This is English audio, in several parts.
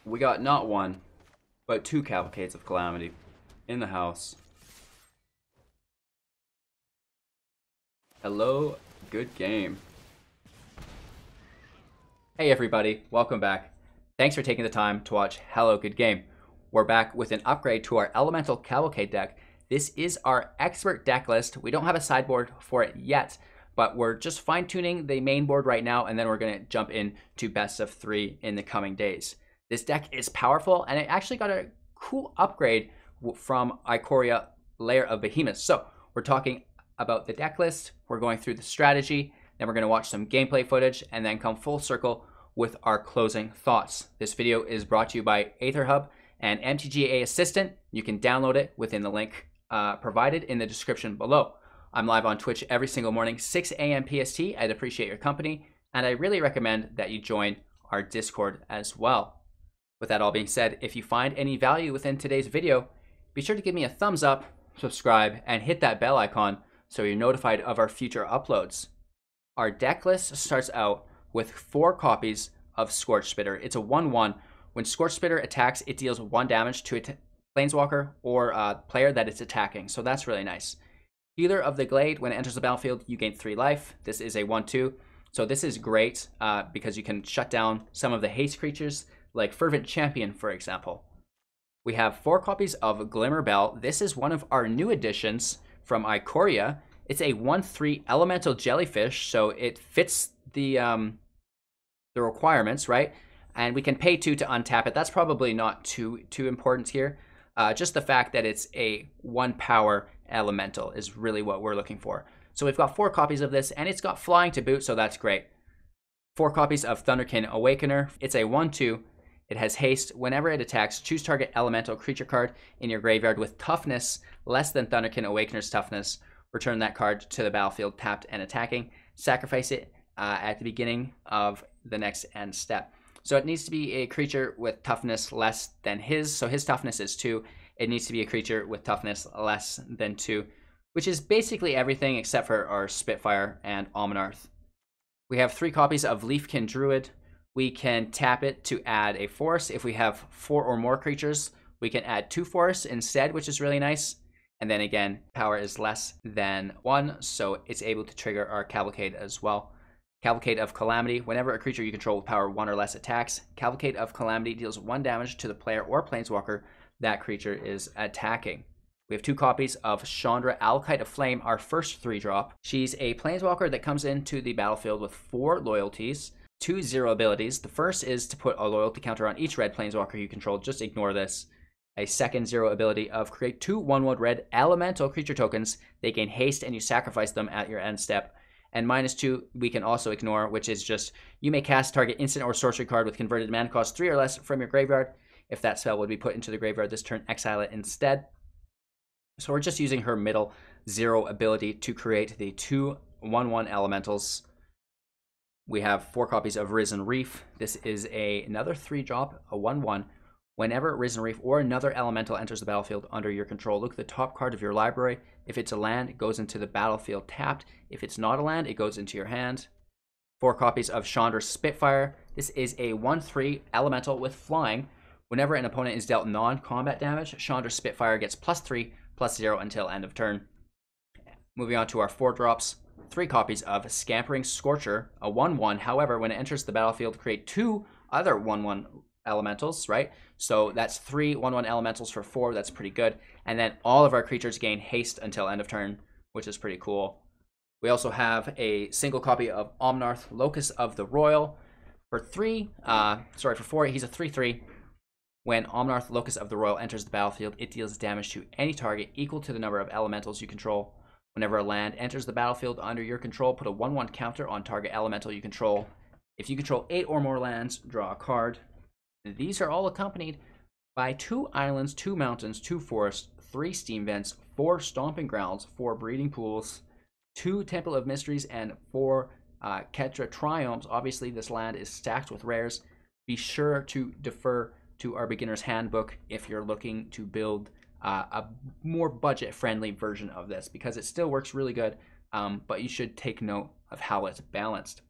We got not one, but two Cavalcades of Calamity in the house. Hello, good game. Hey everybody, welcome back. Thanks for taking the time to watch Hello, Good Game. We're back with an upgrade to our Elemental Cavalcade deck. This is our expert deck list. We don't have a sideboard for it yet, but we're just fine-tuning the main board right now, and then we're going to jump into best of 3 in the coming days. This deck is powerful, and it actually got a cool upgrade from Ikoria Lair of Behemoths. So we're talking about the deck list, we're going through the strategy, then we're going to watch some gameplay footage, and then come full circle with our closing thoughts. This video is brought to you by AetherHub and MTG Assistant. You can download it within the link provided in the description below. I'm live on Twitch every single morning, 6 a.m. PST. I'd appreciate your company, and I really recommend that you join our Discord as well. With that all being said, if you find any value within today's video, be sure to give me a thumbs up, subscribe, and hit that bell icon so you're notified of our future uploads. Our deck list starts out with 4 copies of Scorch Spitter. It's a 1/1. When Scorch Spitter attacks, it deals 1 damage to a planeswalker or player that it's attacking, so that's really nice. Healer of the Glade, when it enters the battlefield, you gain 3 life. This is a 1/2, so this is great because you can shut down some of the haste creatures, like Fervent Champion, for example. We have 4 copies of Glimmerbell. This is one of our new additions from Ikoria. It's a 1/3 elemental jellyfish, so it fits the requirements, right? And we can pay 2 to untap it. That's probably not too important here. Just the fact that it's a 1 power elemental is really what we're looking for. So we've got 4 copies of this, and it's got flying to boot, so that's great. 4 copies of Thunderkin Awakener. It's a 1/2. It has haste. Whenever it attacks, choose target elemental creature card in your graveyard with toughness less than Thunderkin Awakener's toughness. Return that card to the battlefield tapped and attacking. Sacrifice it at the beginning of the next end step. So it needs to be a creature with toughness less than his. So his toughness is 2. It needs to be a creature with toughness less than 2, which is basically everything except for our Spitfire and Almanarth. We have 3 copies of Lifegain Druid. We can tap it to add a force. If we have 4 or more creatures, we can add 2 force instead, which is really nice. And then again, power is less than 1, so it's able to trigger our Cavalcade as well. Cavalcade of Calamity. Whenever a creature you control with power 1 or less attacks, Cavalcade of Calamity deals 1 damage to the player or planeswalker that creature is attacking. We have 2 copies of Chandras Spitfire, of Flame, our first 3-drop. She's a planeswalker that comes into the battlefield with 4 loyalties, 2 0 abilities. The first is to put a loyalty counter on each red planeswalker you control. Just ignore this. A second 0 ability of create 2 1/1 red elemental creature tokens. They gain haste and you sacrifice them at your end step. And -2 we can also ignore, which is just you may cast target instant or sorcery card with converted mana cost 3 or less from your graveyard. If that spell would be put into the graveyard this turn, exile it instead. So we're just using her middle 0 ability to create the 2 1/1 elementals. We have 4 copies of Risen Reef. This is another 3-drop, a 1/1. Whenever Risen Reef or another elemental enters the battlefield under your control, look at the top card of your library. If it's a land, it goes into the battlefield tapped. If it's not a land, it goes into your hand. 4 copies of Chandras Spitfire. This is a 1/3 elemental with flying. Whenever an opponent is dealt non-combat damage, Chandras Spitfire gets +3/+0 until end of turn. Moving on to our 4-drops. 3 copies of Scampering Scorcher, a 1/1. However, when it enters the battlefield, create 2 other 1/1 elementals, right? So that's 3 1/1 elementals for 4. That's pretty good. And then all of our creatures gain haste until end of turn, which is pretty cool. We also have a single copy of Almanarth, Locus of the Royal. For 4, he's a 3/3. When Almanarth, Locus of the Royal enters the battlefield, it deals damage to any target equal to the number of elementals you control. Whenever a land enters the battlefield under your control, put a 1/1 counter on target elemental you control. If you control 8 or more lands, draw a card. These are all accompanied by 2 islands, 2 mountains, 2 forests, 3 steam vents, 4 stomping grounds, 4 breeding pools, 2 Temple of Mysteries, and 4 Ketra Triomes. Obviously, this land is stacked with rares. Be sure to defer to our Beginner's Handbook if you're looking to build a more budget-friendly version of this, because it still works really good, but you should take note of how it's balanced.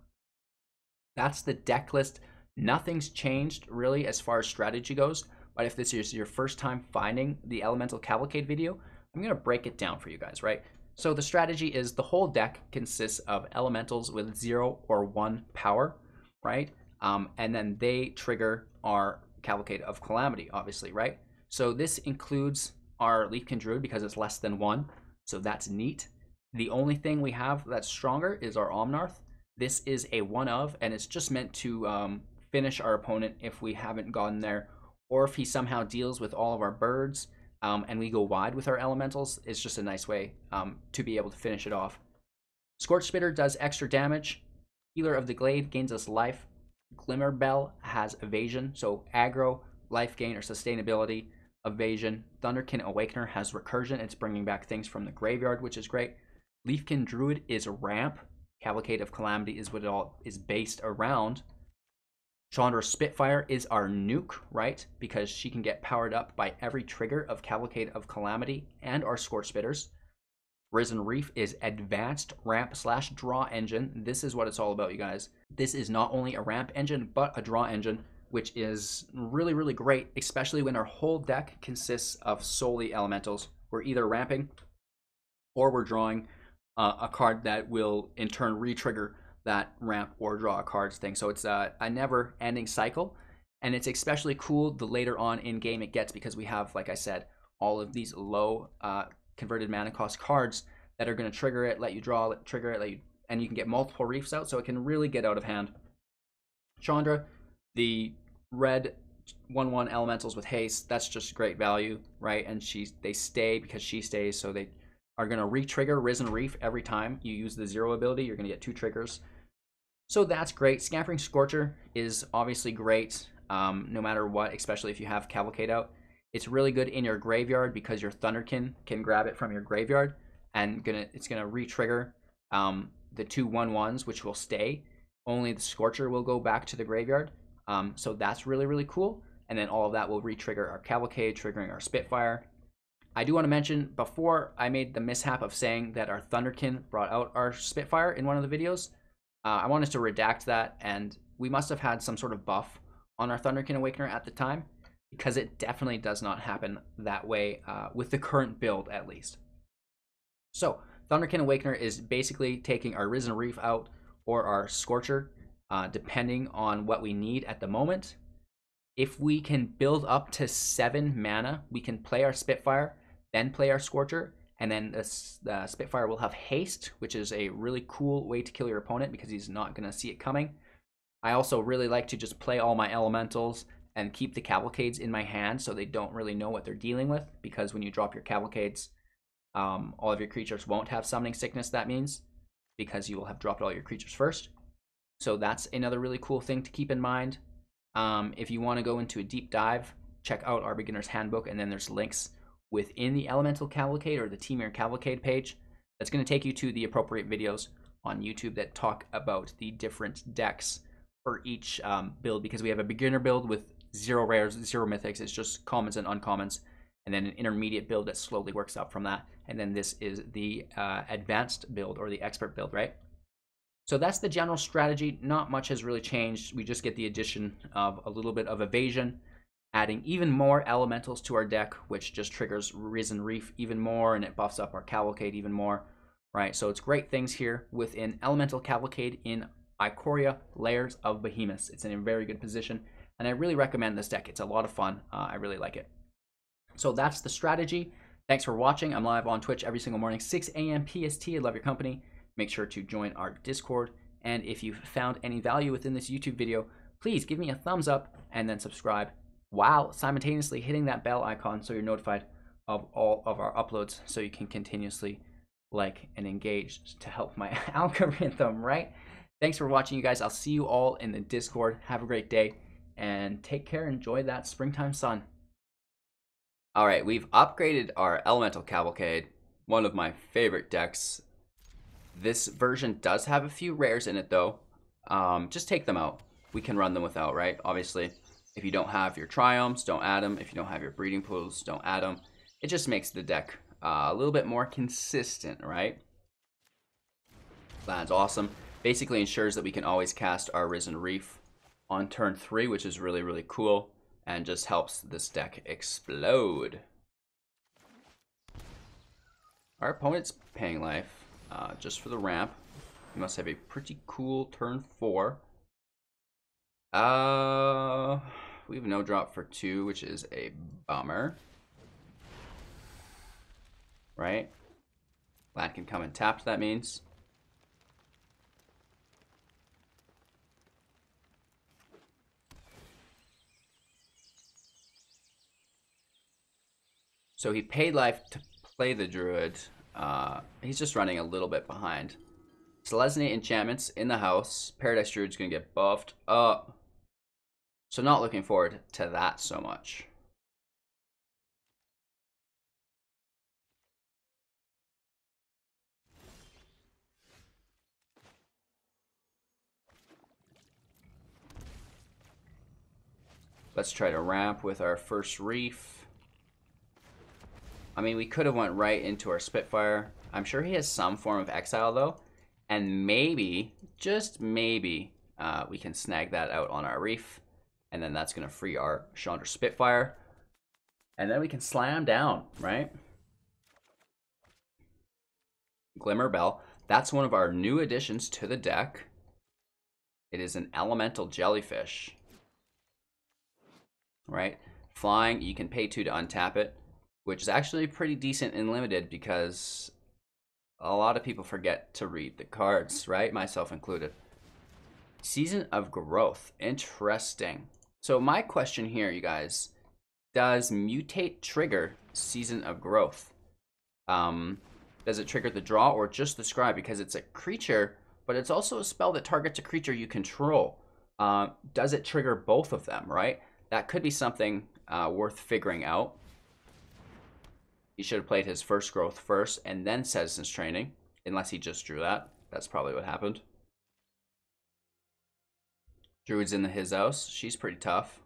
That's the deck list Nothing's changed really as far as strategy goes, but if this is your first time finding the Elemental Cavalcade video, I'm going to break it down for you guys, right? So the strategy is the whole deck consists of elementals with 0 or 1 power, right? And then they trigger our Cavalcade of Calamity, obviously, right? So this includes our Lifegain Druid because it's less than 1, so that's neat. The only thing we have that's stronger is our Omnarth. This is a 1 of, and it's just meant to finish our opponent if we haven't gotten there, or if he somehow deals with all of our birds and we go wide with our elementals. It's just a nice way to be able to finish it off. Scorch Spitter does extra damage. Healer of the Glaive gains us life. Glimmerbell has evasion, so aggro, life gain, or sustainability, evasion. Thunderkin Awakener has recursion. It's bringing back things from the graveyard, which is great. Lifegain Druid is ramp. Cavalcade of Calamity is what it all is based around. Chandras Spitfire is our nuke, right? Because she can get powered up by every trigger of Cavalcade of Calamity and our Scorch Spitters. Risen Reef is advanced ramp / draw engine. This is what it's all about, you guys. This is not only a ramp engine, but a draw engine, which is really, really great, especially when our whole deck consists of solely elementals. We're either ramping or we're drawing a card that will in turn re-trigger that ramp or draw a cards thing. So it's a never-ending cycle, and it's especially cool the later on in game it gets, because we have, like I said, all of these low converted mana cost cards that are going to trigger it, let you draw, trigger it, and you can get multiple reefs out, so it can really get out of hand. Chandra, the red 1/1 elementals with haste, that's just great value, right? And they stay because she stays, so they are going to re-trigger Risen Reef every time you use the 0 ability. You're going to get 2 triggers. So that's great. Scampering Scorcher is obviously great, no matter what, especially if you have Cavalcade out. It's really good in your graveyard because your Thunderkin can grab it from your graveyard, and it's going to re-trigger the 2 1/1s, which will stay. Only the Scorcher will go back to the graveyard. So that's really, really cool. And then all of that will re-trigger our Cavalcade, triggering our Spitfire. I do want to mention, before I made the mishap of saying that our Thunderkin brought out our Spitfire in one of the videos, I wanted to redact that, and we must have had some sort of buff on our Thunderkin Awakener at the time, because it definitely does not happen that way with the current build, at least. So Thunderkin Awakener is basically taking our Risen Reef out or our Scorcher, depending on what we need at the moment. If we can build up to 7 mana, we can play our Spitfire, then play our Scorcher, and then the Spitfire will have haste, which is a really cool way to kill your opponent because he's not going to see it coming. I also really like to just play all my elementals and keep the Cavalcades in my hand so they don't really know what they're dealing with, because when you drop your Cavalcades, all of your creatures won't have summoning sickness, that means, because you will have dropped all your creatures first. So that's another really cool thing to keep in mind. If you want to go into a deep dive, check out our Beginner's Handbook, and then there's links within the Elemental Cavalcade or the Temur Cavalcade page that's going to take you to the appropriate videos on YouTube that talk about the different decks for each build, because we have a beginner build with 0 rares, 0 mythics, it's just commons and uncommons, and then an intermediate build that slowly works up from that, and then this is the advanced build or the expert build, right? So that's the general strategy. Not much has really changed. We just get the addition of a little bit of evasion, adding even more elementals to our deck, which just triggers Risen Reef even more, and it buffs up our Cavalcade even more, right? So it's great things here within Elemental Cavalcade in Ikoria Lair of Behemoths. It's in a very good position, and I really recommend this deck. It's a lot of fun. I really like it. So that's the strategy. Thanks for watching. I'm live on Twitch every single morning, 6 a.m. PST. I love your company. Make sure to join our Discord, and if you've found any value within this YouTube video, please give me a thumbs up and then subscribe, while simultaneously hitting that bell icon so you're notified of all of our uploads, so you can continuously like and engage to help my algorithm, right? Thanks for watching, you guys. I'll see you all in the Discord. Have a great day, and take care. Enjoy that springtime sun. All right, we've upgraded our Elemental Cavalcade, one of my favorite decks. This version does have a few rares in it, though. Just take them out. We can run them without, right? Obviously, if you don't have your Triomes, don't add them. If you don't have your Breeding Pools, don't add them. It just makes the deck a little bit more consistent, right? That's awesome. Basically ensures that we can always cast our Risen Reef on turn 3, which is really, really cool and just helps this deck explode. Our opponent's paying life just for the ramp. He must have a pretty cool turn 4. We have no drop for 2, which is a bummer. Right? Land can come and tapped, that means. So he paid life to play the Druid. He's just running a little bit behind. Selesnya enchantments in the house. Paradise Druid's gonna get buffed up. So not looking forward to that so much. Let's try to ramp with our first Reef. I mean, we could have went right into our Spitfire. I'm sure he has some form of exile though. And maybe, just maybe, we can snag that out on our Reef. And then that's going to free our Chandras Spitfire. And then we can slam down, right? Glimmerbell. That's one of our new additions to the deck. It is an elemental jellyfish. Right? Flying, you can pay 2 to untap it, which is actually pretty decent in limited because a lot of people forget to read the cards, right? Myself included. Season of Growth. Interesting. So my question here, you guys, does Mutate trigger Season of Growth? Does it trigger the draw or just the scry? Because it's a creature, but it's also a spell that targets a creature you control. Does it trigger both of them, right? That could be something worth figuring out. He should have played his first growth first and then Citizen's Training, unless he just drew that. That's probably what happened. Druid's in his house. She's pretty tough.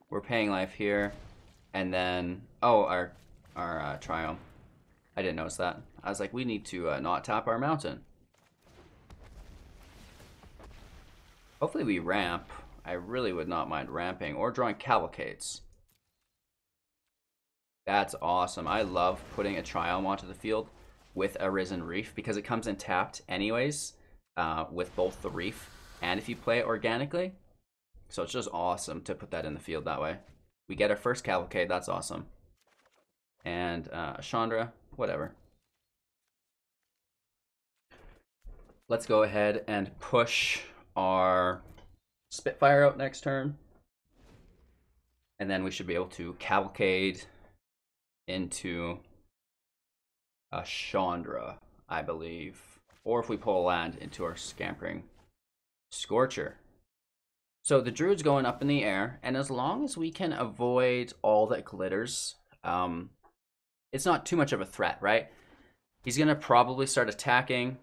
We're paying life here. And then, oh, our Triumph. I didn't notice that. I was like, we need to not tap our mountain. Hopefully we ramp. I really would not mind ramping or drawing Cavalcades. That's awesome. I love putting a Triumph onto the field with a Risen Reef because it comes in tapped anyways with both the Reef and if you play it organically. So it's just awesome to put that in the field that way. We get our first Cavalcade. That's awesome. And Chandra, whatever. Let's go ahead and push our Spitfire out next turn. And then we should be able to Cavalcade into a Chandra, I believe. Or if we pull a land, into our Scampering Scorcher. So the Druid's going up in the air, and as long as we can avoid all that glitters, it's not too much of a threat, right? He's going to probably start attacking.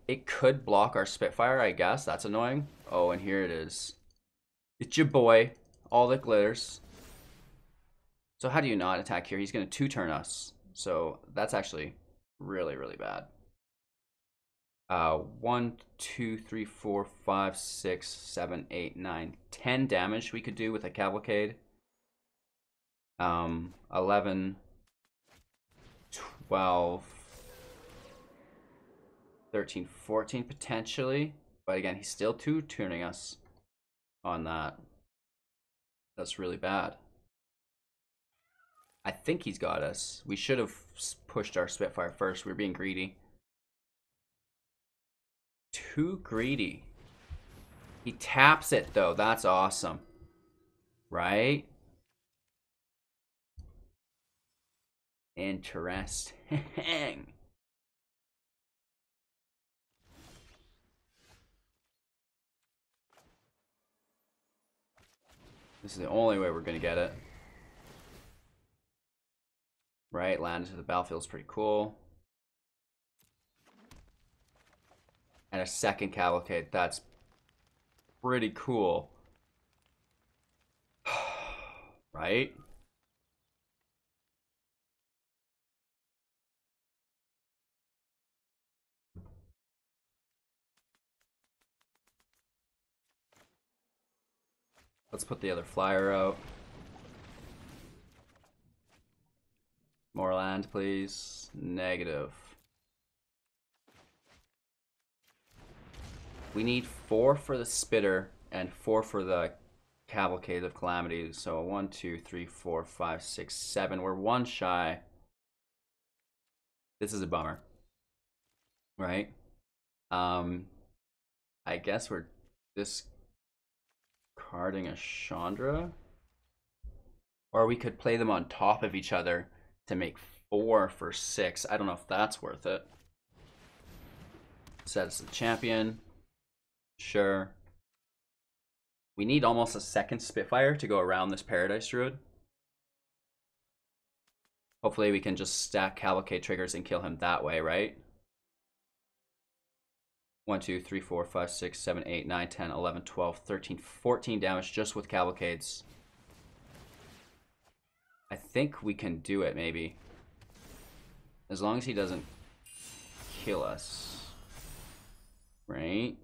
It could block our Spitfire, I guess. That's annoying. Oh, and here it is. It's your boy. All that glitters. So how do you not attack here? He's going to 2-turn us. So that's actually really, really bad. 1, 2, 3, 4, 5, 6, 7, 8, 9, 10 damage we could do with a Cavalcade. 11, 12, 13, 14 potentially. But again, he's still 2-turning us on that. That's really bad. I think he's got us. We should have pushed our Spitfire first. We're being greedy. Too greedy. He taps it though. That's awesome. Right? Interesting. This is the only way we're going to get it. Right, land into the battlefield is pretty cool. and a second Cavalcade. That's pretty cool. Right? Let's put the other flyer out. More land, please. Negative. We need 4 for the Spitter and 4 for the Cavalcade of Calamity. So 1, 2, 3, 4, 5, 6, 7. We're 1 shy. This is a bummer. Right? I guess we're discarding a Chandra. Or we could play them on top of each other to make 4 for 6. I don't know if that's worth it. Set as the champion. Sure. We need almost a second Spitfire to go around this Paradise Druid. Hopefully we can just stack Cavalcade triggers and kill him that way, right? 1, 2, 3, 4, 5, 6, 7, 8, 9, 10, 11, 12, 13, 14 damage just with Cavalcades. I think we can do it, maybe. As long as he doesn't kill us. Right?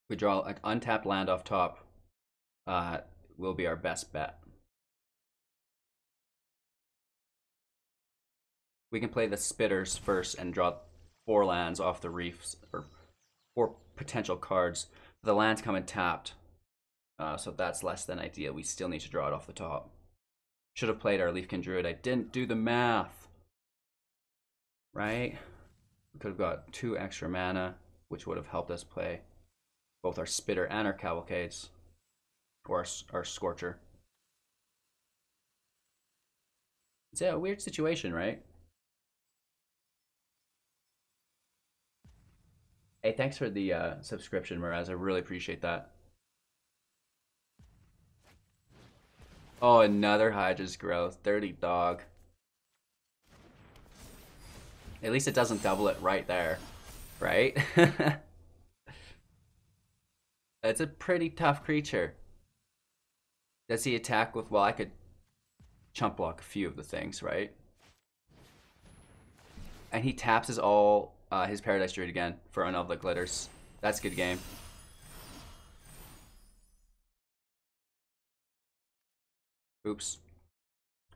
We draw an untapped land off top. Will be our best bet. We can play the Spitters first and draw 4 lands off the reefs, or 4 potential cards. The lands come in tapped, so that's less than ideal. We still need to draw it off the top. Should have played our Lifegain Druid. I didn't do the math. Right? We could have got 2 extra mana, which would have helped us play both our Spitter and our Cavalcades, or our Scorcher. It's a weird situation, right? Hey, thanks for the subscription, Miraz. I really appreciate that. Oh, another Hydra's growth. Dirty dog. At least it doesn't double it right there, right? It's a pretty tough creature. Does he attack with, well, I could chump block a few of the things, right? And he taps his his Paradise Druid again for Unlevel the Glitters. That's a good game. Oops.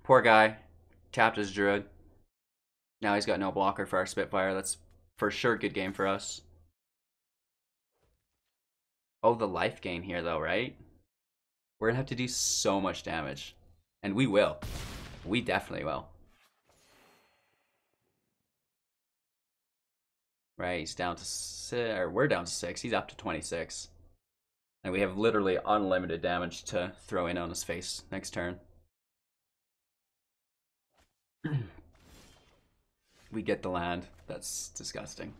Poor guy. Tapped his Druid. Now he's got no blocker for our Spitfire. That's for sure a good game for us. Oh, the Lifegain here though, right? We're gonna have to do so much damage. And we will. We definitely will. Right, he's down to 6, or we're down to 6. He's up to 26. And we have literally unlimited damage to throw in on his face next turn. We get the land. That's disgusting.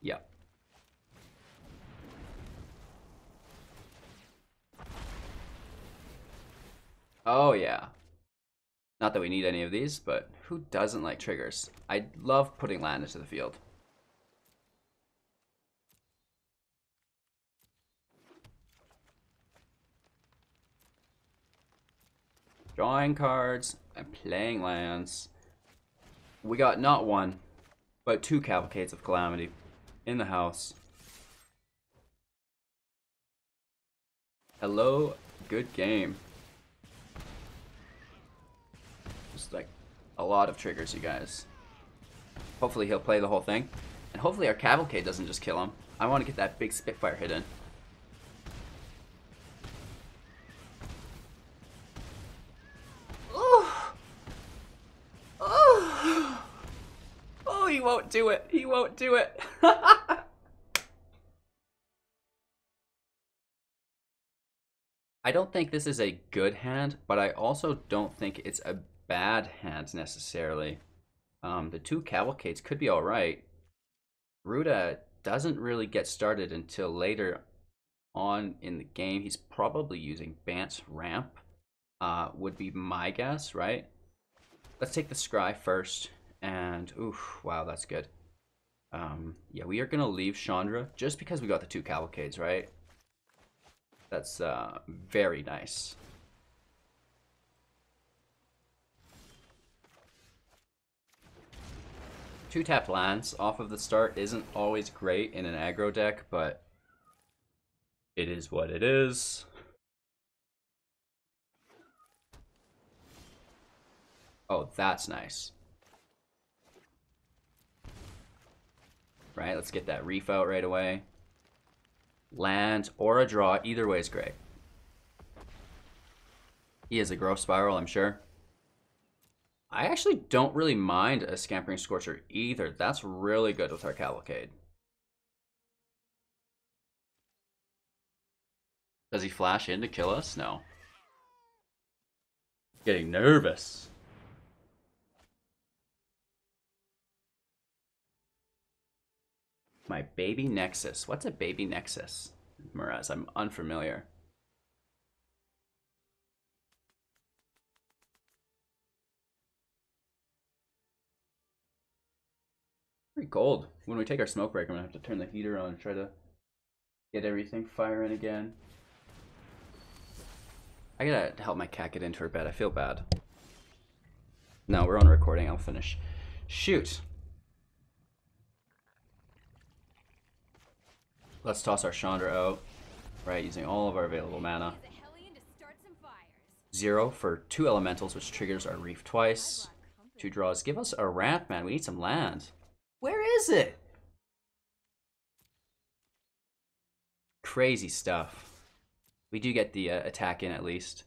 Yep. Oh yeah. Not that we need any of these, but who doesn't like triggers? I love putting land into the field. Drawing cards and playing lands. We got not 1, but 2 Cavalcades of Calamity in the house. Hello, good game. Just like a lot of triggers, you guys. Hopefully he'll play the whole thing. And hopefully our Cavalcade doesn't just kill him. I want to get that big Spitfire hit in. Oh, he won't do it. He won't do it. I don't think this is a good hand, but I also don't think it's a bad hand necessarily. The 2 Cavalcades could be alright. Ruda doesn't really get started until later on in the game. He's probably using Bant's Ramp, would be my guess, right? Let's take the Scry first, and oof, wow, that's good. Yeah, we are gonna leave Chandra just because we got the 2 Cavalcades, right? That's very nice. Two tap lands off of the start isn't always great in an aggro deck, but it is what it is. Oh, that's nice. Right, let's get that Reef out right away. Land or a draw, either way is great. He has a Growth Spiral, I'm sure. I actually don't really mind a Scampering Scorcher either. That's really good with our Cavalcade. Does he flash in to kill us? No. Getting nervous. My baby Nexus. What's a baby Nexus? Miraz, I'm unfamiliar. Pretty cold. When we take our smoke break, I'm gonna have to turn the heater on and try to get everything firing again. I gotta help my cat get into her bed. I feel bad. No, we're on recording. I'll finish. Shoot. Let's toss our Chandra out. Right, using all of our available mana. 0 for 2 elementals, which triggers our Reef twice. 2 draws. Give us a ramp, man. We need some land. Where is it? Crazy stuff. We do get the attack in at least.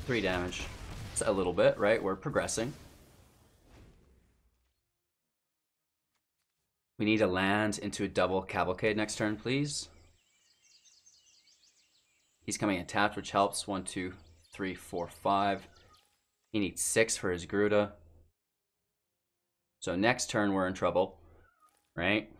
3 damage. It's a little bit, right? We're progressing. We need a land into a double Cavalcade next turn, please. He's coming in tapped, which helps. 1, 2, 3, 4, 5. He needs 6 for his Gruda. So next turn we're in trouble, right?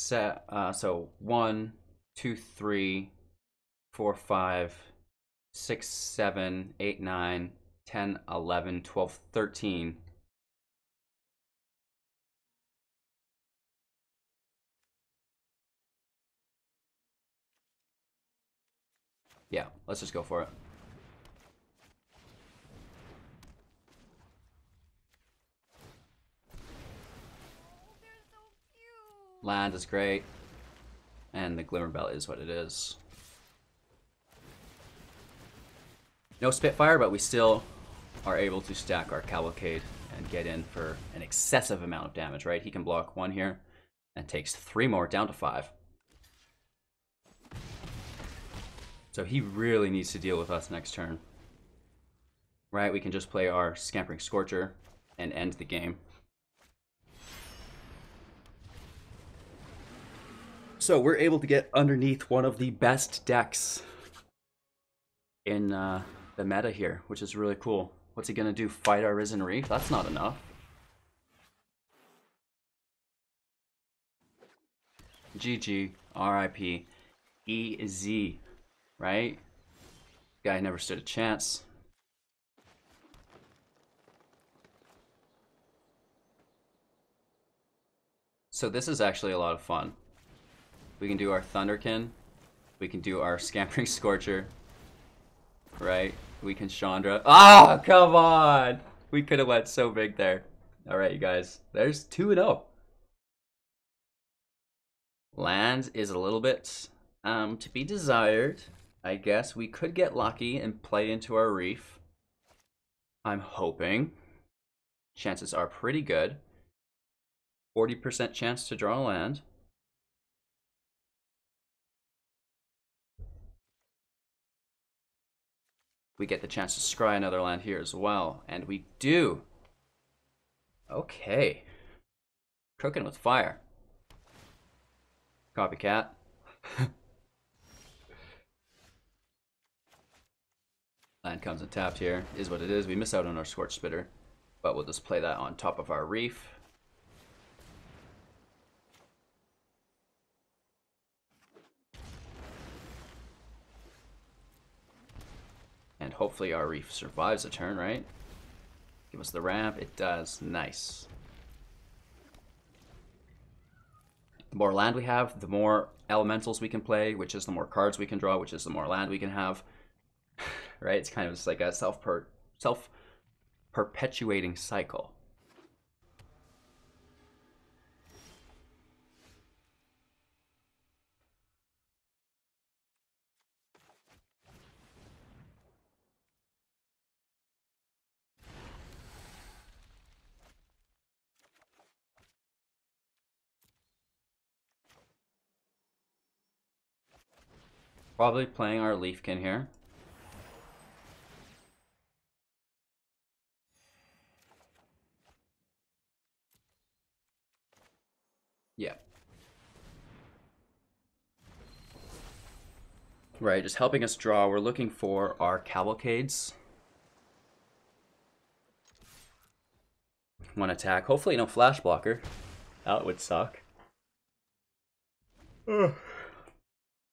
So 1, 2, 3, 4, 5, 6, 7, 8, 9, 10, 11, 12, 13. Yeah, let's just go for it. Land is great. And the Glimmerbell is what it is. No Spitfire, but we still are able to stack our Cavalcade and get in for an excessive amount of damage, right? He can block 1 here and takes 3 more, down to 5. So he really needs to deal with us next turn. Right, we can just play our Scampering Scorcher and end the game. So we're able to get underneath one of the best decks in the meta here, which is really cool. What's he gonna do? Fight our Risen Reef? That's not enough. GG, RIP, EZ, right? Guy never stood a chance. So this is actually a lot of fun. We can do our Thunderkin. We can do our Scampering Scorcher. Right? We can Chandra. Ah, come on! We could have went so big there. Alright, you guys. There's 2-0. Land is a little bit to be desired. I guess we could get lucky and play into our Reef. I'm hoping. Chances are pretty good. 40% chance to draw a land. We get the chance to scry another land here as well. And we do. Okay. Cooking with fire. Copycat. Land comes and tapped here. Is what it is. We miss out on our Scorch Spitter, but we'll just play that on top of our Reef. And hopefully our Reef survives a turn, right? Give us the ramp. It does. Nice. The more land we have, the more elementals we can play, which is the more cards we can draw, which is the more land we can have. Right? It's kind of just like a self-perpetuating cycle. Probably playing our Lifegain here. Yeah. Right, just helping us draw. We're looking for our Cavalcades. One attack. Hopefully no flash blocker. That would suck.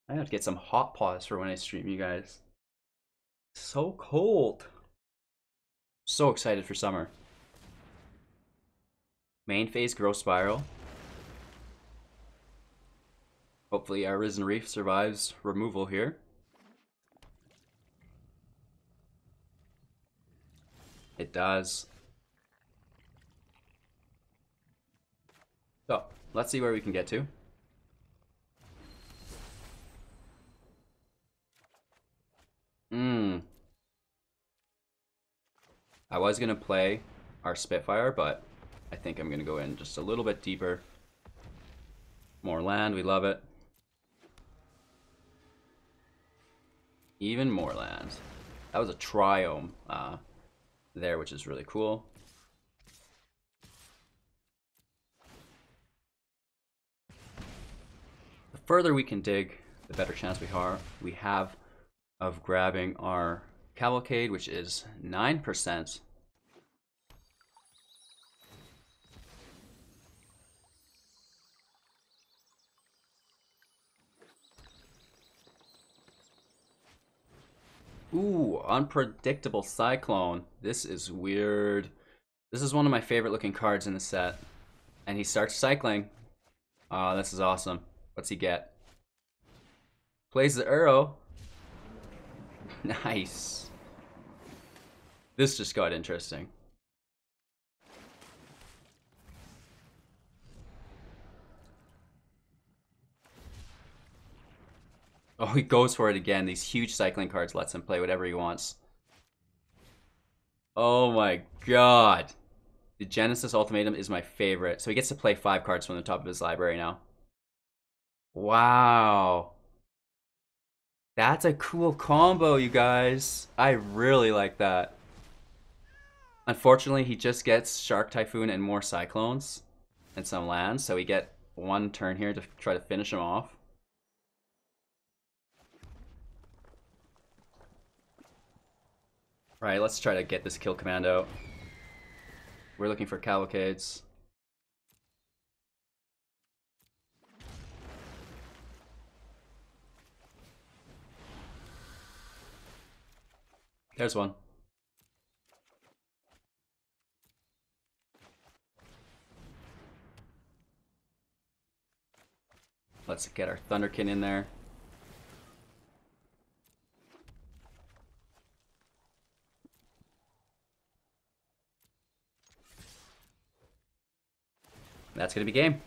I have to get some hot paws for when I stream, you guys. So cold. So excited for summer. Main phase Growth Spiral. Hopefully our Risen Reef survives removal here. It does. So, let's see where we can get to. I was going to play our Spitfire, but I think I'm going to go in just a little bit deeper. More land, we love it. Even more land. That was a triome there, which is really cool. The further we can dig, the better chance we have of grabbing our Cavalcade, which is 9%. Ooh, unpredictable Cyclone. This is weird. This is one of my favorite looking cards in the set. And he starts cycling. Oh, this is awesome. What's he get? Plays the Uro. Nice. This just got interesting. Oh, he goes for it again. These huge cycling cards lets him play whatever he wants. Oh my god. The Genesis Ultimatum is my favorite. So he gets to play 5 cards from the top of his library now. Wow. That's a cool combo, you guys. I really like that. Unfortunately, he just gets Shark Typhoon and more Cyclones and some lands, so we get one turn here to try to finish him off. Right, let's try to get this kill command out. We're looking for Cavalcades. There's one. Let's get our Thunderkin in there. That's gonna be game.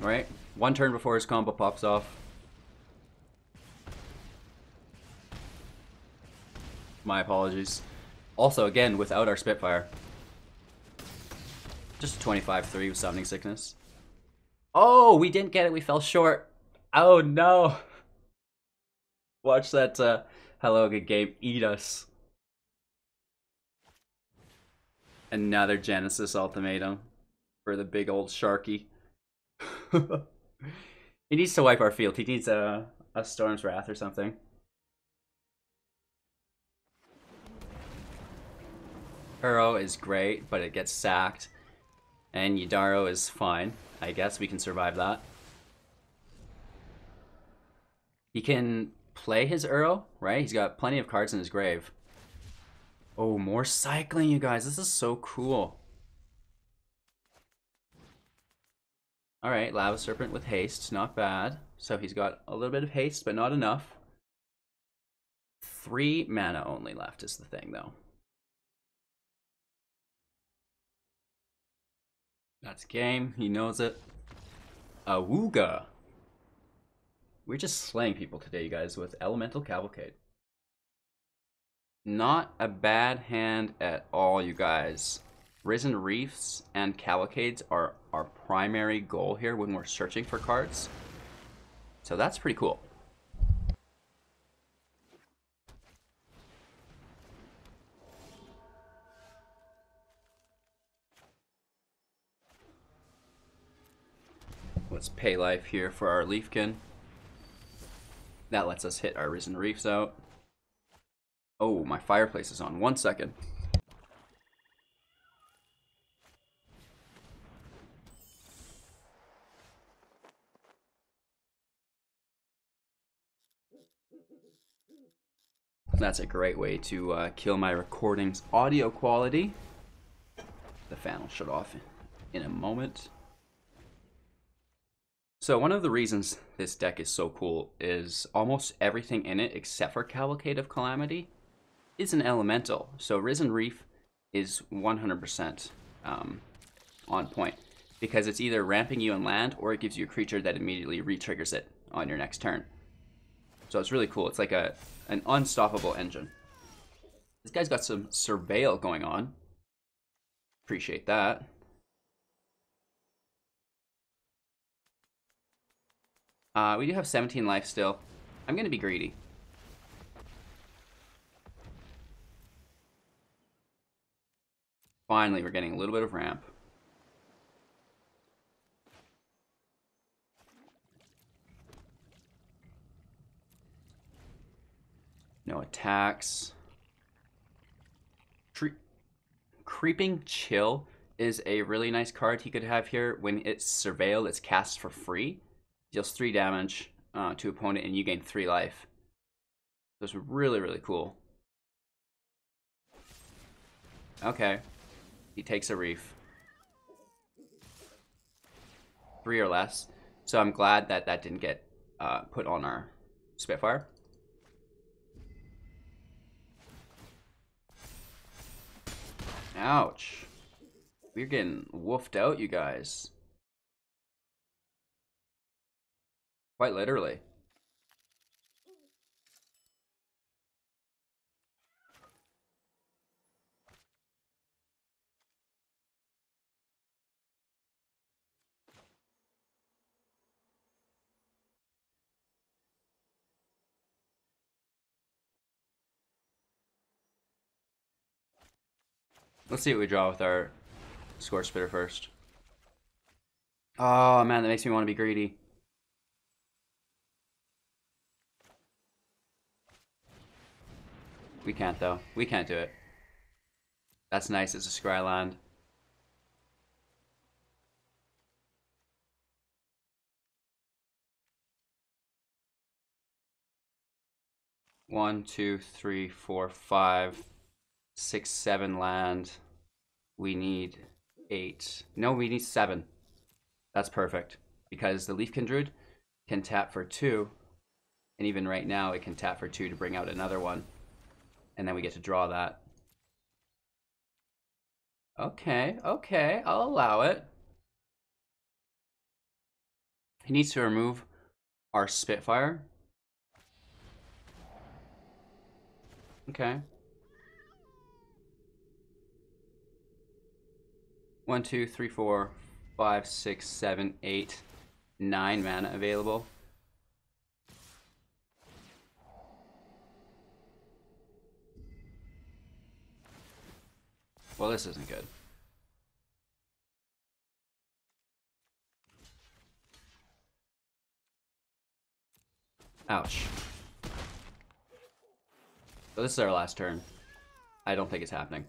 Alright, one turn before his combo pops off. My apologies. Also, again, without our Spitfire. Just a 25-3 with Summoning Sickness. Oh, we didn't get it. We fell short. Oh, no. Watch that Hello Good Game eat us. Another Genesis Ultimatum for the big old Sharky. He needs to wipe our field. He needs a Storm's Wrath or something. Uro is great, but it gets sacked. And Yidaro is fine. I guess we can survive that. He can play his Uro, right? He's got plenty of cards in his grave. Oh, more cycling, you guys. This is so cool. Alright, Lava Serpent with haste. Not bad. So he's got a little bit of haste, but not enough. 3 mana only left is the thing, though. That's game. He knows it. Awooga. We're just slaying people today, you guys, with Elemental Cavalcade. Not a bad hand at all, you guys. Risen Reefs and Cavalcades are our primary goal here when we're searching for cards. So that's pretty cool. Let's pay life here for our Lifegain. That lets us hit our Risen Reefs out. Oh, my fireplace is on. 1 second. That's a great way to kill my recording's audio quality. The fan will shut off in a moment. So one of the reasons this deck is so cool is almost everything in it, except for Cavalcade of Calamity, is an elemental. So Risen Reef is 100% on point, because it's either ramping you in land or it gives you a creature that immediately re-triggers it on your next turn. So it's really cool. It's like an unstoppable engine. This guy's got some Surveil going on. Appreciate that. We do have 17 life still. I'm going to be greedy. Finally, we're getting a little bit of ramp. No attacks. Creeping Chill is a really nice card he could have here. When it's Surveil, it's cast for free. Deals 3 damage to opponent and you gain 3 life. That's really, really cool. Okay. He takes a Reef. 3 or less. So I'm glad that that didn't get put on our Spitfire. Ouch. We're getting woofed out, you guys. Quite literally. Let's see what we draw with our Score Spitter first. Oh man, that makes me want to be greedy. We can't though. We can't do it. That's nice. It's a Scryland. One, two, three, four, 5, 6, 7 land. We need 8. No, we need 7. That's perfect. Because the Leaf Kindred can tap for 2. And even right now, it can tap for 2 to bring out another one. And then we get to draw that. Okay, okay, I'll allow it. He needs to remove our Spitfire. Okay. 1, 2, 3, 4, 5, 6, 7, 8, 9 mana available. Well, this isn't good. Ouch. So this is our last turn. I don't think it's happening.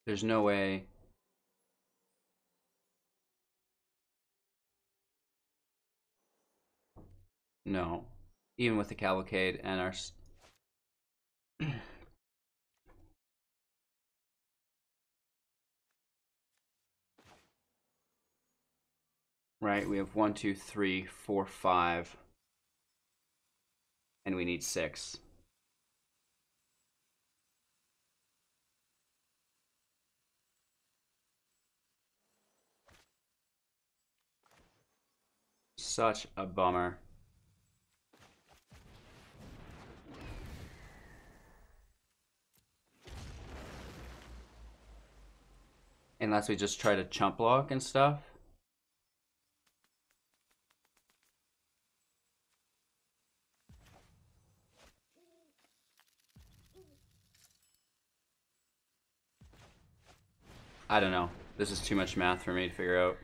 There's no way. No. Even with the Cavalcade and our... Right, we have 1, 2, 3, 4, 5. And we need 6. Such a bummer. Unless we just try to chump block and stuff. I don't know. This is too much math for me to figure out.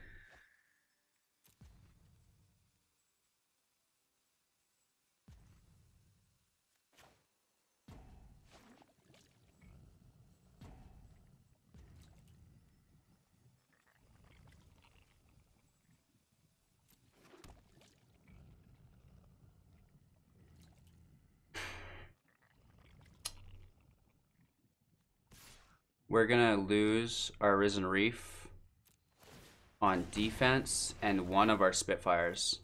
We're gonna lose our Risen Reef on defense and one of our Spitfires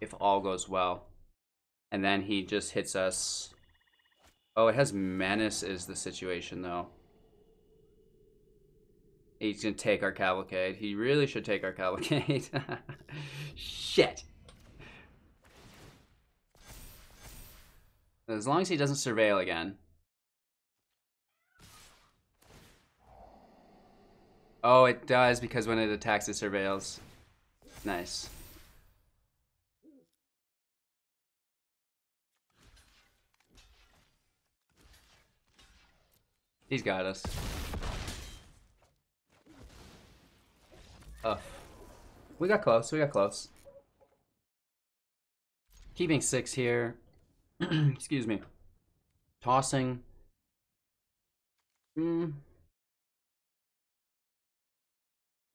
if all goes well. And then he just hits us. Oh, it has Menace is the situation though. He's gonna take our Cavalcade. He really should take our Cavalcade. Shit. As long as he doesn't surveil again. Oh, it does, because when it attacks, it surveils. Nice. He's got us. Oh. We got close, we got close. Keeping 6 here. Excuse me. Tossing.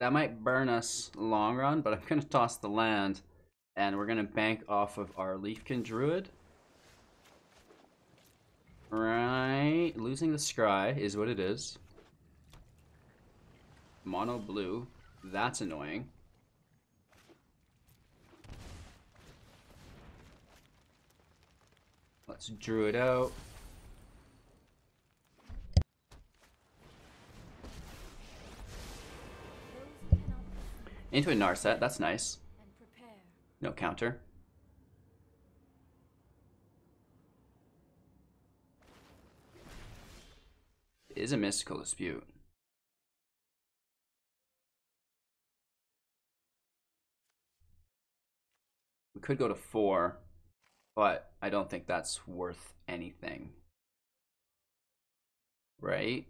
That might burn us long run, but I'm going to toss the land. And we're going to bank off of our Lifegain Druid. Right. Losing the Scry is what it is. Mono blue. That's annoying. Let's Druid out. Into a Narset, that's nice. No counter. It is a Mystical Dispute. We could go to 4, but I don't think that's worth anything. Right?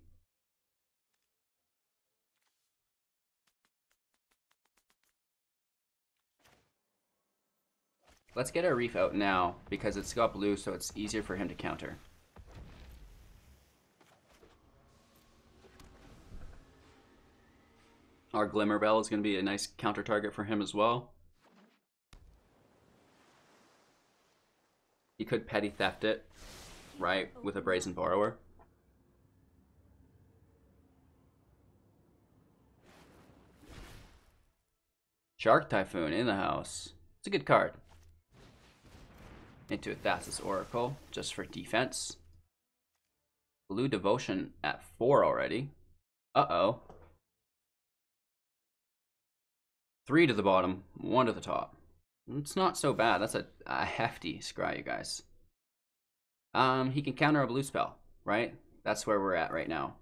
Let's get our Reef out now, because it's got blue, so it's easier for him to counter. Our Glimmerbell is going to be a nice counter target for him as well. He could petty theft it, right, with a Brazen Borrower. Shark Typhoon in the house. It's a good card. Into a Thassa's Oracle, just for defense. Blue Devotion at 4 already. Uh-oh. 3 to the bottom, 1 to the top. It's not so bad. That's a hefty scry, you guys. He can counter a blue spell, right? That's where we're at right now.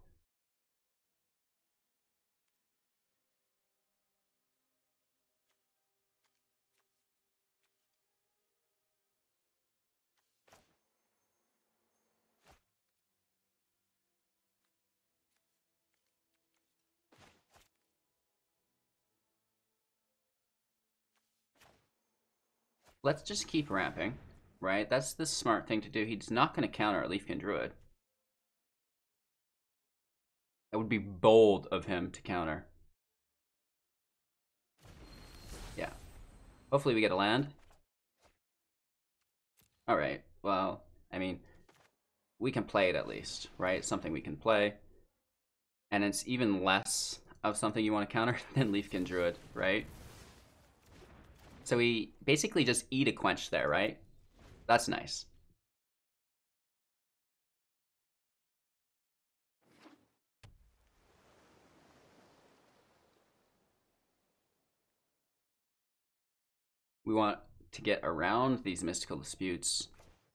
let's just keep ramping, right? That's the smart thing to do. He's not going to counter a Lifegain Druid. That would be bold of him to counter. Yeah. Hopefully we get a land. Alright, well, I mean, we can play it at least, right? It's something we can play. And it's even less of something you want to counter than Lifegain Druid, right? So we basically just eat a quench there, right? That's nice. We want to get around these mystical disputes,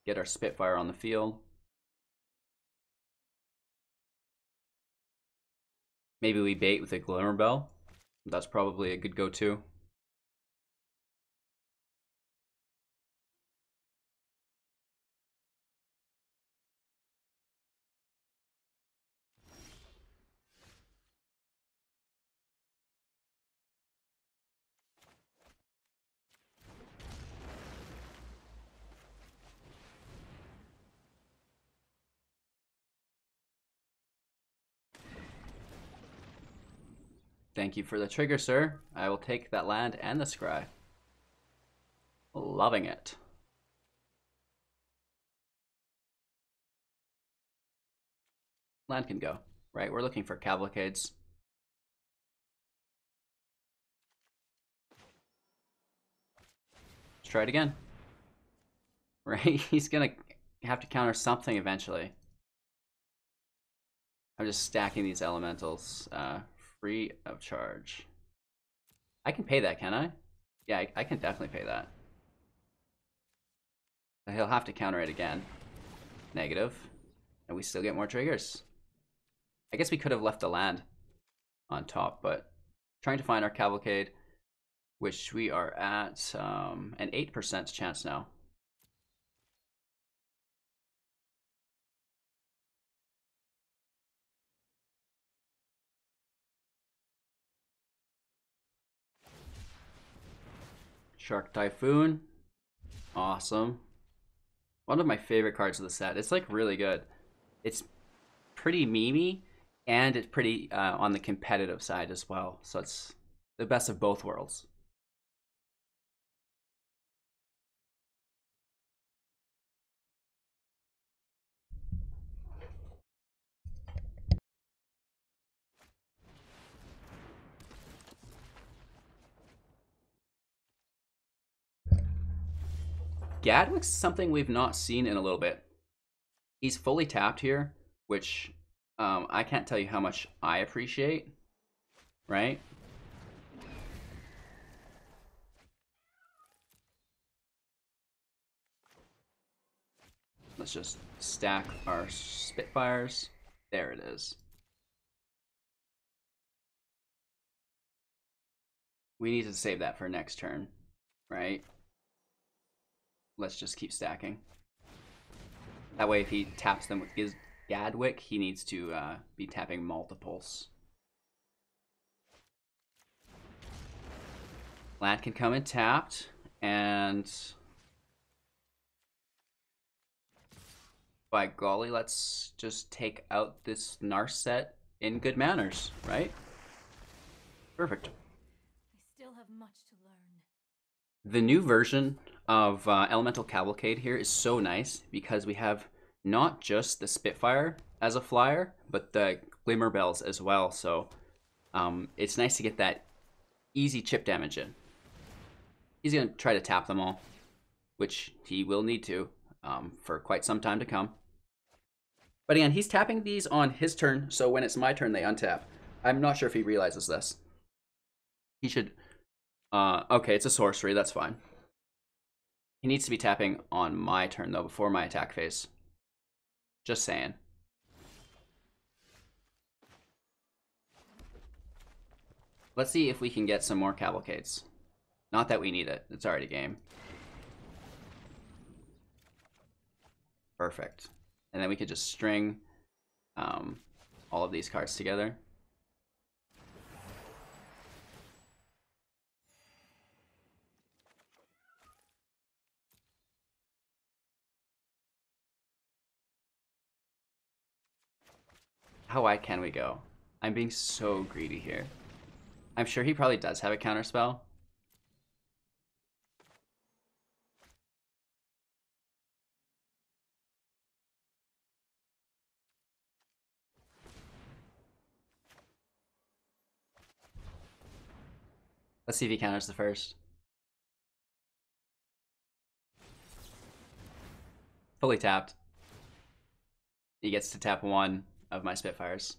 get our Spitfire on the field. Maybe we bait with a Glimmerbell. That's probably a good go-to. Thank you for the trigger, sir. I will take that land and the scry. Loving it. Land can go, right? We're looking for Cavalcades. Let's try it again. Right? He's gonna have to counter something eventually. I'm just stacking these elementals free of charge. I can pay that, can I? Yeah, I can definitely pay that. But he'll have to counter it again. Negative. And we still get more triggers. I guess we could have left the land on top, but trying to find our Cavalcade, which we are at an 8% chance now. Shark Typhoon. Awesome. One of my favorite cards of the set. It's like really good. It's pretty memey, and it's pretty on the competitive side as well. So it's the best of both worlds. Gadwick's something we've not seen in a little bit. He's fully tapped here, which I can't tell you how much I appreciate, right? Let's just stack our Spitfires. There it is. We need to save that for next turn, right? Let's just keep stacking. That way if he taps them with his Gadwick, he needs to be tapping multiples. Land can come in tapped, and by golly, let's just take out this Narset in good manners, right? Perfect. I still have much to learn. The new version of Elemental Cavalcade here is so nice because we have not just the Spitfire as a flyer, but the Glimmerbells as well. So it's nice to get that easy chip damage in. He's going to try to tap them all, which he will need to for quite some time to come. But again, he's tapping these on his turn, so when it's my turn, they untap. I'm not sure if he realizes this. He should... okay, it's a sorcery, that's fine. He needs to be tapping on my turn, though, before my attack phase. Just saying. Let's see if we can get some more Cavalcades. Not that we need it. It's already game. Perfect. And then we could just string all of these cards together. How wide can we go? I'm being so greedy here. I'm sure he probably does have a counterspell. Let's see if he counters the first. Fully tapped. He gets to tap one of my Spitfires.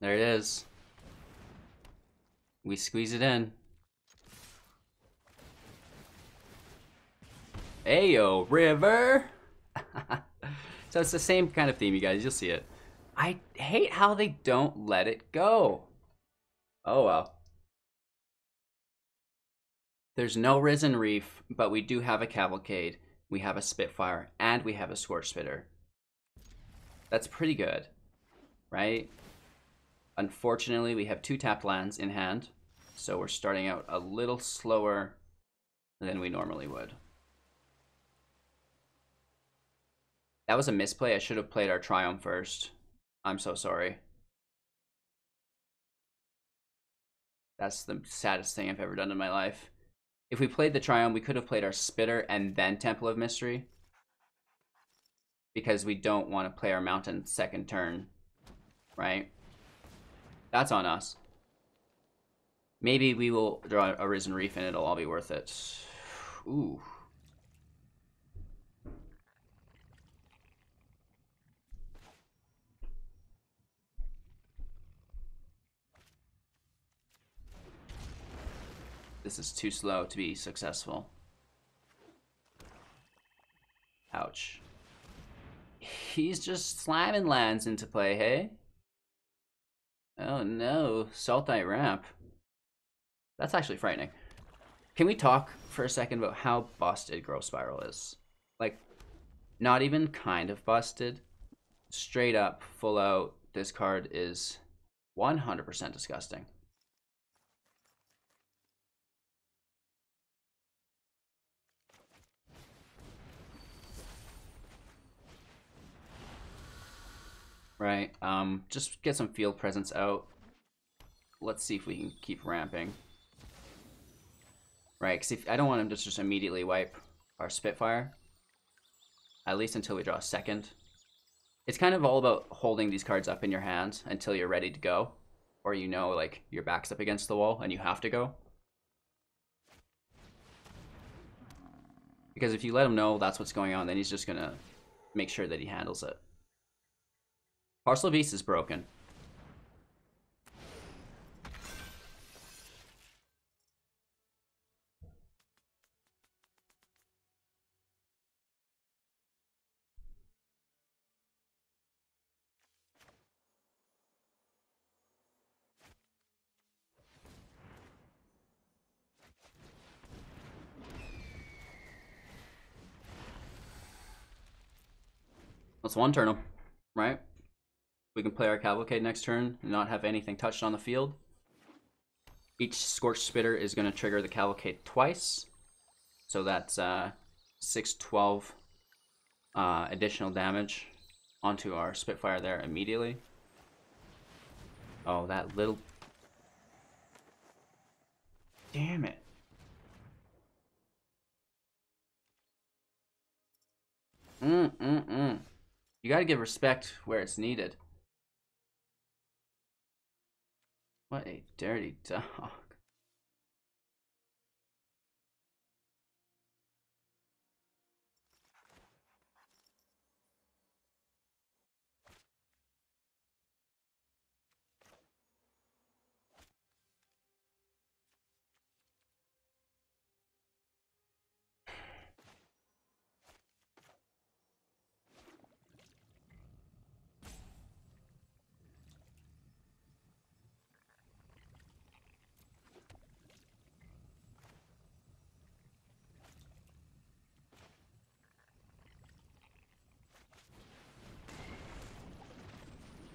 There it is. We squeeze it in. Ayo, river! So it's the same kind of theme, you guys. You'll see it. I hate how they don't let it go. Oh well. There's no Risen Reef, but we do have a Cavalcade. We have a Spitfire, and we have a Scorch Spitter. That's pretty good, right? Unfortunately, we have 2 tapped lands in hand, so we're starting out a little slower than we normally would. That was a misplay. I should have played our Triumph first. I'm so sorry. That's the saddest thing I've ever done in my life. If we played the Triumph, we could have played our Spitter and then Temple of Mystery. Because we don't want to play our Mountain second turn. Right? That's on us. Maybe we will draw a Risen Reef and it'll all be worth it. Ooh. This is too slow to be successful. Ouch. He's just slamming lands into play, hey? Oh no, Saltite Ramp. That's actually frightening. Can we talk for a second about how busted Growth Spiral is? Like, not even kind of busted. Straight up, full out, this card is 100% disgusting. Right, just get some field presence out. Let's see if we can keep ramping. Right, because I don't want him to just immediately wipe our Spitfire. At least until we draw a second. It's kind of all about holding these cards up in your hand until you're ready to go. Or you know, like, your back's up against the wall and you have to go. Because if you let him know that's what's going on, then he's just gonna make sure that he handles it. Parcel Beast is broken. Let's one turn him, right? We can play our Cavalcade next turn and not have anything touched on the field. Each Scorched Spitter is going to trigger the Cavalcade twice. So that's 6/12 additional damage onto our Spitfire there immediately. Oh, that little... Damn it. You gotta give respect where it's needed. What a dirty dog.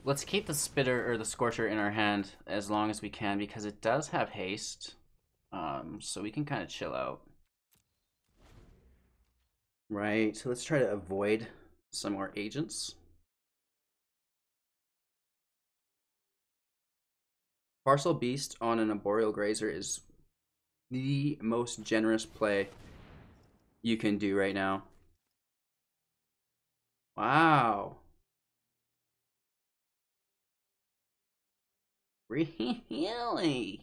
Let's keep the Spitter or the Scorcher in our hand as long as we can because it does have haste. So we can kind of chill out. Right, so let's try to avoid some more agents. Parcel Beast on an Arboreal Grazer is the most generous play you can do right now. Wow. Really?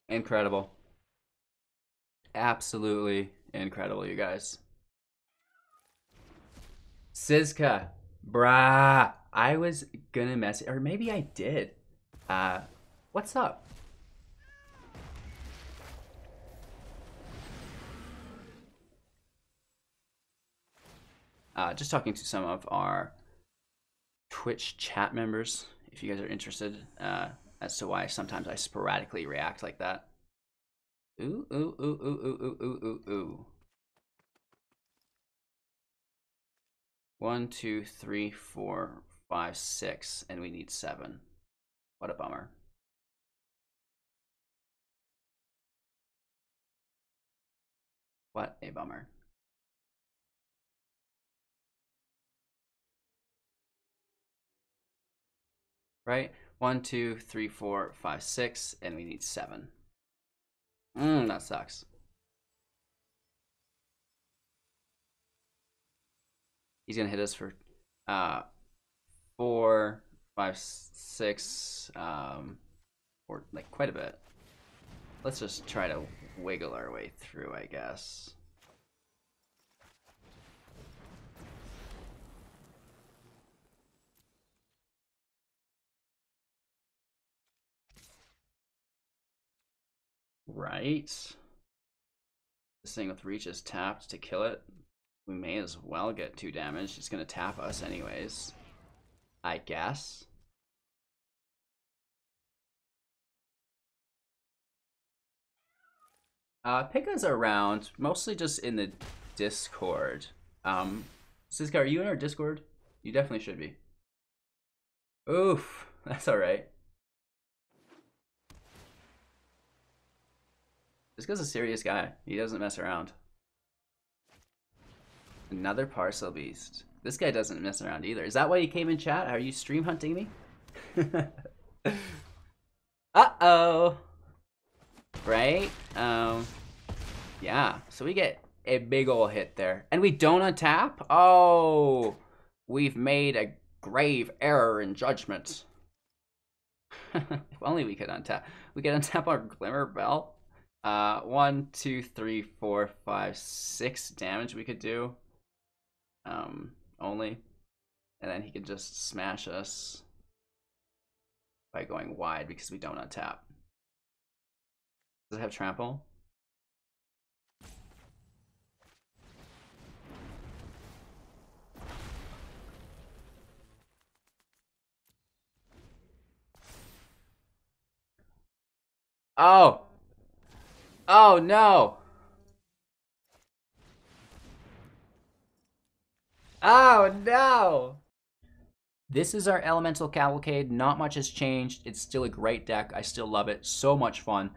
Incredible. Absolutely incredible, you guys. Sizka. Brah. I was gonna mess it, or maybe I did. What's up? Just talking to some of our Twitch chat members, if you guys are interested, as to why sometimes I sporadically react like that. Ooh, ooh, ooh, ooh, ooh, ooh, ooh, ooh. 1, 2, 3, 4, 5, 6, and we need 7. What a bummer. What a bummer. Right? 1, 2, 3, 4, 5, 6, and we need 7. That sucks. He's gonna hit us for 4, 5, 6, or like quite a bit. Let's just try to wiggle our way through, I guess. Right. This thing with reach is tapped to kill it. We may as well get 2 damage. It's gonna tap us anyways, I guess. Pick us around, mostly just in the Discord. Siska, are you in our Discord? You definitely should be. Oof, that's alright. Siska's a serious guy. He doesn't mess around. Another Parcel Beast. This guy doesn't mess around either. Is that why you came in chat? Are you stream hunting me? Uh-oh. Right? Yeah, so we get a big ol' hit there. And we don't untap? Oh, we've made a grave error in judgment. If only we could untap. We could untap our Glimmerbell. 1, 2, 3, 4, 5, 6 damage we could do. Only. And then he could just smash us by going wide because we don't untap. Does it have trample? Oh! Oh no! Oh no! This is our Elemental Cavalcade. Not much has changed. It's still a great deck. I still love it. So much fun.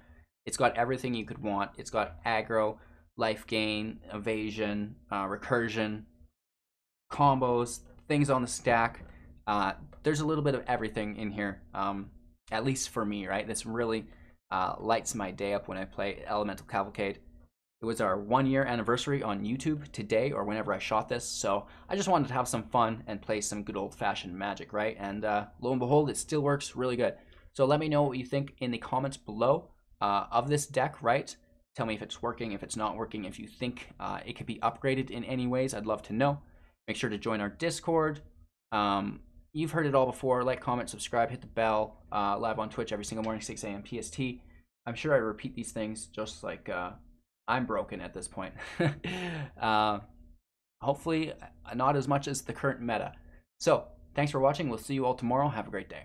It's got everything you could want. It's got aggro, life gain, evasion, recursion, combos, things on the stack. There's a little bit of everything in here, at least for me, right? This really lights my day up when I play Elemental Cavalcade. It was our 1-year anniversary on YouTube today or whenever I shot this, so I just wanted to have some fun and play some good old-fashioned Magic, right? And lo and behold, it still works really good. So let me know what you think in the comments below of this deck, right? Tell me if it's working, if it's not working, if you think it could be upgraded in any ways. I'd love to know. Make sure to join our Discord. You've heard it all before. Like, comment, subscribe, hit the bell. Live on Twitch every single morning, 6 a.m. PST. I'm sure I repeat these things just like... I'm broken at this point. Hopefully not as much as the current meta. So thanks for watching. We'll see you all tomorrow. Have a great day.